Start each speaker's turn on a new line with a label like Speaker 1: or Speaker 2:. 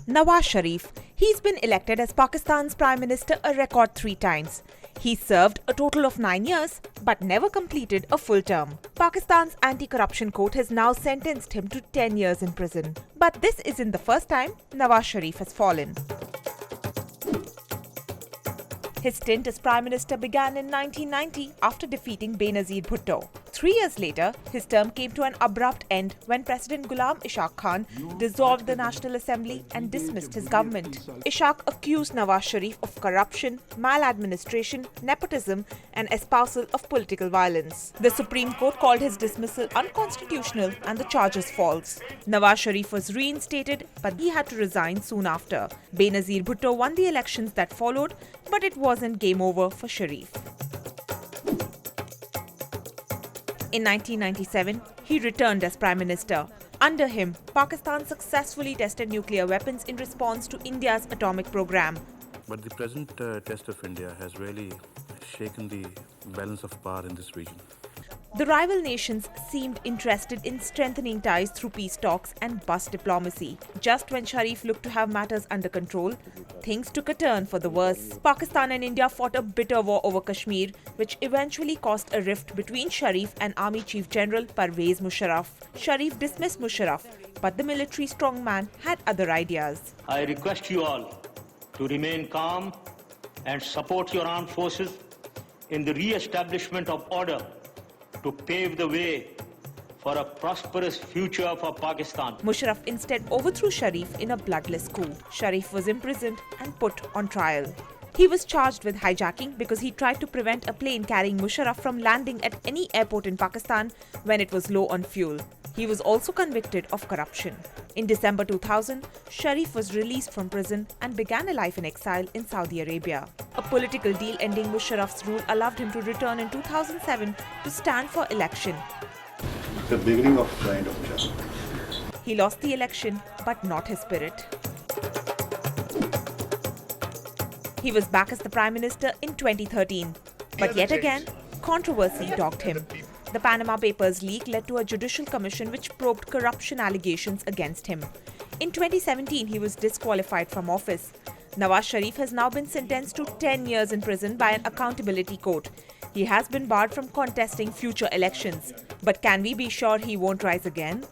Speaker 1: Nawaz Sharif. He's been elected as Pakistan's Prime Minister a record 3 times. He served a total of 9 years but never completed a full term. Pakistan's anti-corruption court has now sentenced him to 10 years in prison. But this isn't the first time Nawaz Sharif has fallen. His stint as Prime Minister began in 1990 after defeating Benazir Bhutto. 3 years later, his term came to an abrupt end when President Ghulam Ishaq Khan dissolved the National Assembly and dismissed his government. Ishaq accused Nawaz Sharif of corruption, maladministration, nepotism and espousal of political violence. The Supreme Court called his dismissal unconstitutional and the charges false. Nawaz Sharif was reinstated, but he had to resign soon after. Benazir Bhutto won the elections that followed, but it wasn't game over for Sharif. In 1997, he returned as Prime Minister. Under him, Pakistan successfully tested nuclear weapons in response to India's atomic program.
Speaker 2: But the present test of India has really shaken the balance of power in this region.
Speaker 1: The rival nations seemed interested in strengthening ties through peace talks and bus diplomacy. Just when Sharif looked to have matters under control, things took a turn for the worse. Pakistan and India fought a bitter war over Kashmir, which eventually caused a rift between Sharif and Army Chief General Pervez Musharraf. Sharif dismissed Musharraf, but the military strongman had other ideas.
Speaker 3: I request you all to remain calm and support your armed forces in the re-establishment of order to pave the way for a prosperous future for Pakistan.
Speaker 1: Musharraf instead overthrew Sharif in a bloodless coup. Sharif was imprisoned and put on trial. He was charged with hijacking because he tried to prevent a plane carrying Musharraf from landing at any airport in Pakistan when it was low on fuel. He was also convicted of corruption. In December 2000, Sharif was released from prison and began a life in exile in Saudi Arabia. A political deal ending Musharraf's rule allowed him to return in 2007 to stand for election.
Speaker 4: The beginning of kind of job.
Speaker 1: He lost the election, but not his spirit. He was back as the Prime Minister in 2013. But yet again, controversy dogged him. The Panama Papers leak led to a judicial commission which probed corruption allegations against him. In 2017, he was disqualified from office. Nawaz Sharif has now been sentenced to 10 years in prison by an accountability court. He has been barred from contesting future elections. But can we be sure he won't rise again?